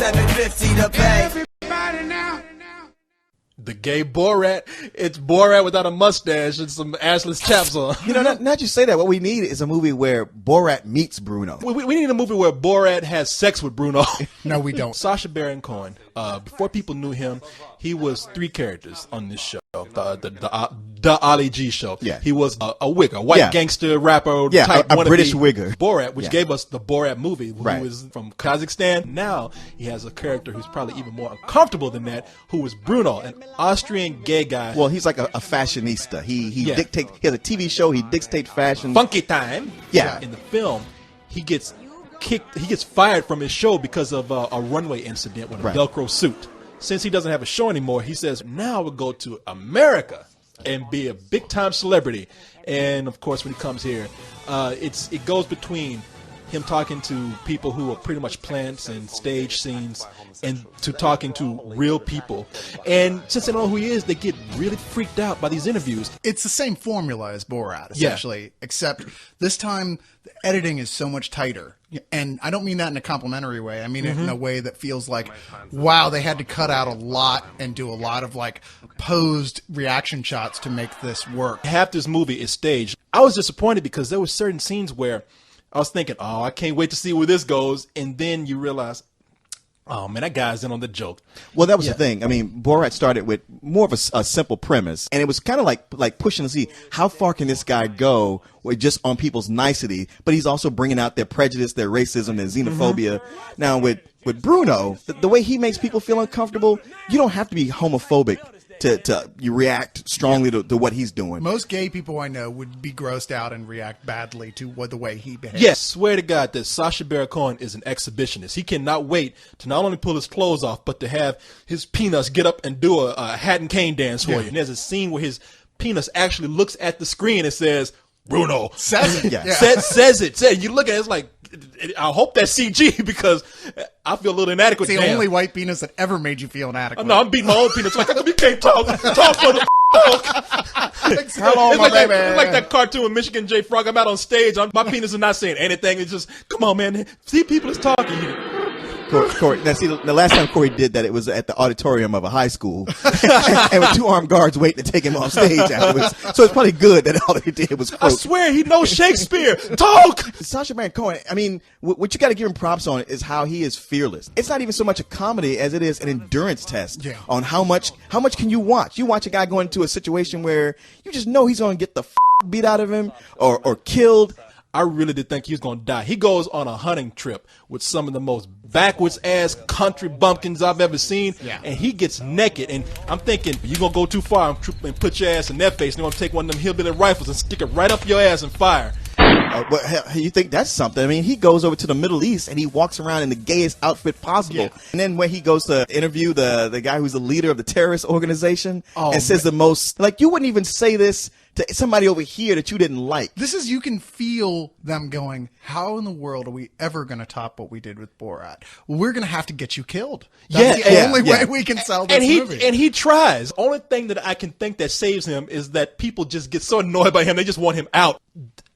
$7.50 to pay. Everybody now. The gay Borat. It's Borat without a mustache and some assless chaps on. You know, not you say that. What we need is a movie where Borat meets Bruno. We need a movie where Borat has sex with Bruno. No, we don't. Sacha Baron Cohen. Before people knew him, he was three characters on this show. The Ali G show. Yeah. He was a wigger, a white gangster rapper type. A British wigger. Borat, which gave us the Borat movie, who Right. was from Kazakhstan. Now he has a character who's probably even more uncomfortable than that, who is Bruno, an Austrian gay guy. Well, he's like a fashionista. He dictates. He has a TV show. He dictates fashion. Funky Time. Yeah. In the film, he gets fired from his show because of a runway incident with a Velcro suit. Since he doesn't have a show anymore, he says, now I will go to America and be a big-time celebrity. And, of course, when he comes here, it goes between him talking to people who are pretty much plants and stage scenes and to talking to real people. And since they don't know who he is, they get really freaked out by these interviews. It's the same formula as Borat, essentially, except this time the editing is so much tighter. And I don't mean that in a complimentary way. I mean it in a way that feels like, wow, they had to cut out a lot and do a lot of like posed reaction shots to make this work. Half this movie is staged. I was disappointed because there were certain scenes where I was thinking, oh, I can't wait to see where this goes. And then you realize, oh, man, that guy's in on the joke. Well, that was the thing. I mean, Borat started with more of a simple premise, and it was kind of like pushing to see how far can this guy go with just on people's nicety, but he's also bringing out their prejudice, their racism, their xenophobia. Now, with Bruno, the way he makes people feel uncomfortable, you don't have to be homophobic to you react strongly to what he's doing. Most gay people I know would be grossed out and react badly to the way he behaves. Yes, swear to God that Sacha Baron Cohen is an exhibitionist. He cannot wait to not only pull his clothes off, but to have his penis get up and do a hat and cane dance for you. And there's a scene where his penis actually looks at the screen and says, Bruno. Says it. Says it. You look at it, it's like, I hope that's CG because I feel a little inadequate. It's the only white penis that ever made you feel inadequate. No, I'm beating my own penis. Like, you can't talk for the Hello, my baby. It's like that cartoon with Michigan J. Frog. I'm out on stage. My penis is not saying anything. It's just, come on, man. See, people is talking here. Corey, now see, the last time Corey did that, it was at the auditorium of a high school, and with two armed guards waiting to take him off stage afterwards. So it's probably good that all he did was quote. I swear he knows Shakespeare. Talk. Sacha Baron Cohen. I mean, what you got to give him props on is how he is fearless. It's not even so much a comedy as it is an endurance test on how much can you watch. You watch a guy go into a situation where you just know he's going to get the beat out of him or killed. I really did think he was going to die. He goes on a hunting trip with some of the most backwards-ass country bumpkins I've ever seen, and he gets naked. And I'm thinking, you're going to go too far and put your ass in their face, and they're going to take one of them hillbilly rifles and stick it right up your ass and fire. But hell, you think that's something? I mean, he goes over to the Middle East and he walks around in the gayest outfit possible. And then when he goes to interview the guy who's the leader of the terrorist organization and says the most, like, you wouldn't even say this to somebody over here that you didn't like. This is, you can feel them going, how in the world are we ever going to top what we did with Borat? Well, we're going to have to get you killed. That's the only way we can sell this movie. And he tries. Only thing that I can think that saves him is that people just get so annoyed by him, they just want him out.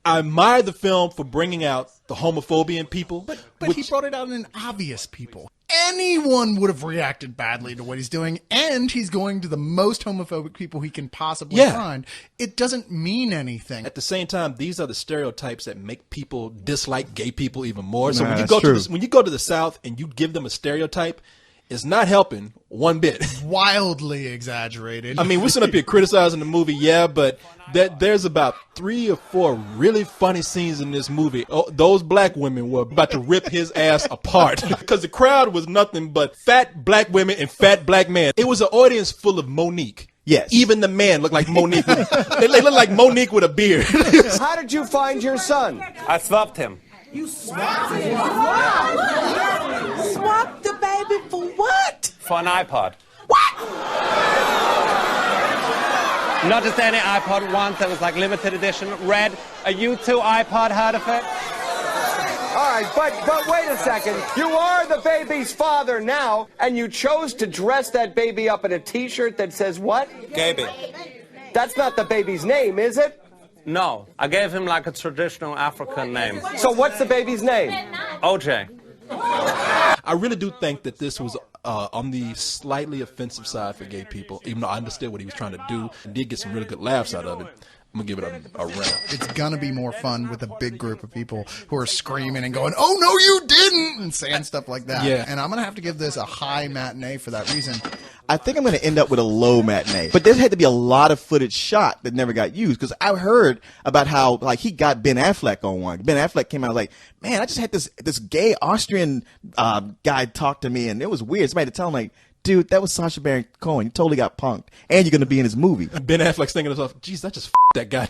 I admire the film for bringing out the homophobia in people. But he brought it out in obvious people. Anyone would have reacted badly to what he's doing, and he's going to the most homophobic people he can possibly find. It doesn't mean anything. At the same time, these are the stereotypes that make people dislike gay people even more. So when you go to the South and you give them a stereotype, it's not helping one bit. Wildly exaggerated. I mean, we're sitting up here criticizing the movie, but there's about 3 or 4 really funny scenes in this movie. Oh, those black women were about to rip his ass apart because the crowd was nothing but fat black women and fat black men. It was an audience full of Monique. Yes. Even the man looked like Monique. They looked like Monique with a beard. How did you find your son? I swapped him. You swapped him? Swapped the baby for what? For an iPod. What? Not just any iPod, ones that was like limited edition, red. A U2 iPod, heard of it? All right, but wait a second. You are the baby's father now, and you chose to dress that baby up in a T-shirt that says what? Gaby. That's not the baby's name, is it? No, I gave him like a traditional African name. So what's the baby's name? OJ. I really do think that this was on the slightly offensive side for gay people, even though I understood what he was trying to do and did get some really good laughs out of it. I'm going to give it a round. It's going to be more fun with a big group of people who are screaming and going, "Oh, no, you didn't!" and saying stuff like that. Yeah. And I'm going to have to give this a high matinee for that reason. I think I'm going to end up with a low matinee. But there had to be a lot of footage shot that never got used, because I heard about how, like, he got Ben Affleck on one. Ben Affleck came out like, man, I just had this gay Austrian guy talk to me, and it was weird. Somebody had to tell him, like, dude, that was Sacha Baron Cohen. You totally got punked. And you're going to be in his movie. Ben Affleck's thinking to himself, geez, I just that guy.